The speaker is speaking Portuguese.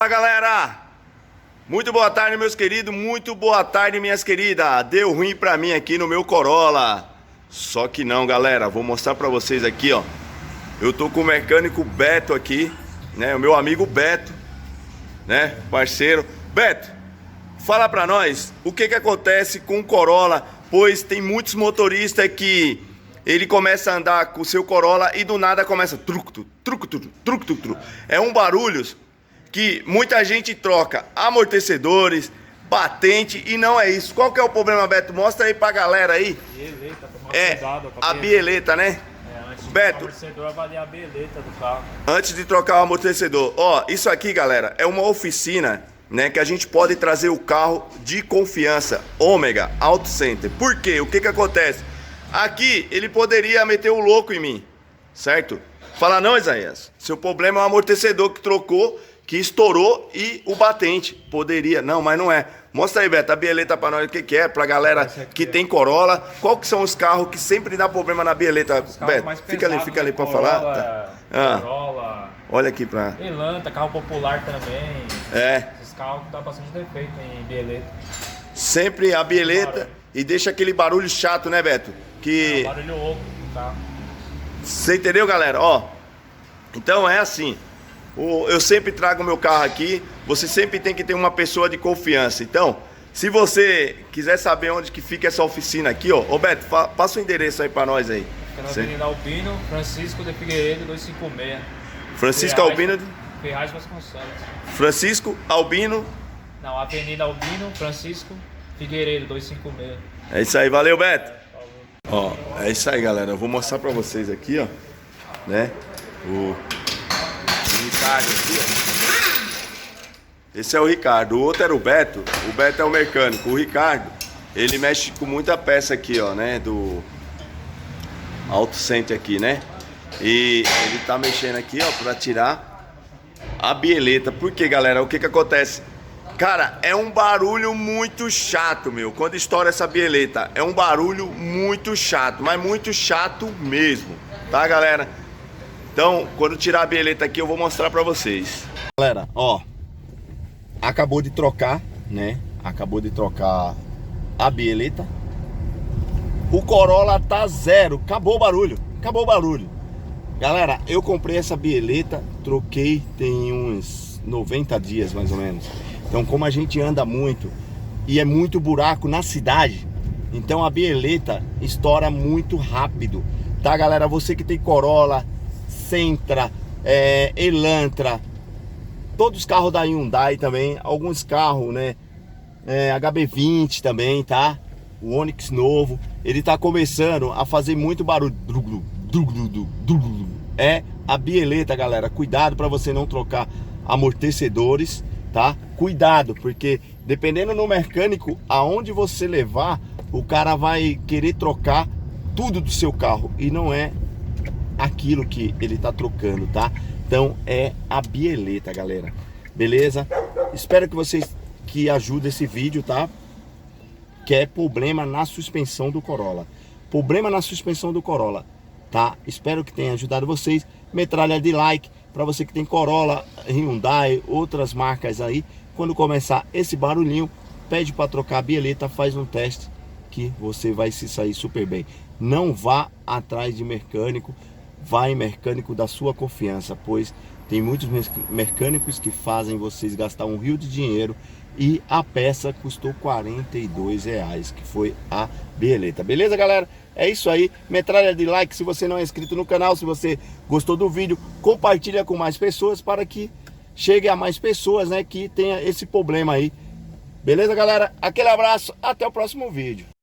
Fala galera, muito boa tarde meus queridos, muito boa tarde minhas queridas. Deu ruim pra mim aqui no meu Corolla. Só que não galera, vou mostrar pra vocês aqui ó. Eu tô com o mecânico Beto aqui, né, o meu amigo Beto, né, parceiro. Beto, fala pra nós o que acontece com o Corolla. Pois tem muitos motoristas que ele começa a andar com o seu Corolla e do nada começa truc. É um barulho que muita gente troca amortecedores, batente e não é isso. Qual que é o problema, Beto? Mostra aí pra galera aí. Bieleta, cuidado, a bieleta, né? Antes Beto, do amortecedor, avaliar a bieleta do carro. Antes de trocar o amortecedor. Ó, isso aqui, galera, é uma oficina, né, que a gente pode trazer o carro de confiança, Ômega Auto Center. Por quê? O que acontece? Aqui ele poderia meter o louco em mim, certo? Fala, não, Isaías, seu problema é o amortecedor que trocou, que estourou e o batente. Poderia, não, mas não é. Mostra aí, Beto, a bieleta pra nós, o que é, pra galera que tem Corolla. Qual que são os carros que sempre dá problema na bieleta? Beto, fica ali pra Corolla, falar. Tá. Corolla, olha aqui pra... Elantra, carro popular também. É. Esses carros que dá bastante defeito em bieleta. Sempre a bieleta e deixa aquele barulho chato, né, Beto? Que... barulho oco do carro. Você entendeu, galera? Ó, então é assim. Eu sempre trago meu carro aqui. Você sempre tem que ter uma pessoa de confiança. Então, se você quiser saber onde que fica essa oficina aqui, ó, Beto, passa o endereço aí pra nós aí. Fica na Avenida Albino, Francisco de Figueiredo, 256. Francisco Albino. Ferraz Vasconcelos. Francisco Albino. Não, Avenida Albino, Francisco Figueiredo, 256. É isso aí, valeu, Beto. Ó, é isso aí, galera. Eu vou mostrar pra vocês aqui, ó, né? O Ricardo aqui, ó. Esse é o Ricardo. O outro era o Beto. O Beto é o mecânico. O Ricardo, ele mexe com muita peça aqui, ó, né? Do Auto Center aqui, né? E ele tá mexendo aqui, ó, pra tirar a bieleta. Por quê, galera? O que acontece? Cara, é um barulho muito chato, meu. Quando estoura essa bieleta, é um barulho muito chato, mas muito chato mesmo, tá, galera? Então, quando tirar a bieleta aqui, eu vou mostrar pra vocês. Galera, ó, acabou de trocar, né? Acabou de trocar a bieleta. O Corolla tá zero, acabou o barulho, acabou o barulho. Galera, eu comprei essa bieleta, troquei tem uns 90 dias, mais ou menos. Então, como a gente anda muito e é muito buraco na cidade, então a bieleta estoura muito rápido, tá, galera? Você que tem Corolla, Sentra, Elantra, todos os carros da Hyundai também, alguns carros, né, HB20 também, tá? O Onix novo, ele tá começando a fazer muito barulho. É a bieleta, galera. Cuidado para você não trocar amortecedores, tá? Cuidado, porque dependendo no mecânico, aonde você levar, o cara vai querer trocar tudo do seu carro e não é aquilo que ele tá trocando, tá? Então é a bieleta, galera. Beleza? Espero que vocês que ajudem esse vídeo, tá? Que é problema na suspensão do Corolla. Problema na suspensão do Corolla, tá? Espero que tenha ajudado vocês. Metralha de like para você que tem Corolla, Hyundai, outras marcas aí. Quando começar esse barulhinho, pede para trocar a bieleta, faz um teste que você vai se sair super bem. Não vá atrás de mecânico, vá em mecânico da sua confiança, pois tem muitos mecânicos que fazem vocês gastar um rio de dinheiro e a peça custou R$42, que foi a bieleta. Beleza, galera? É isso aí, metralha de like se você não é inscrito no canal. Se você gostou do vídeo, compartilha com mais pessoas para que chegue a mais pessoas, né, que tenha esse problema aí. Beleza, galera? Aquele abraço, até o próximo vídeo.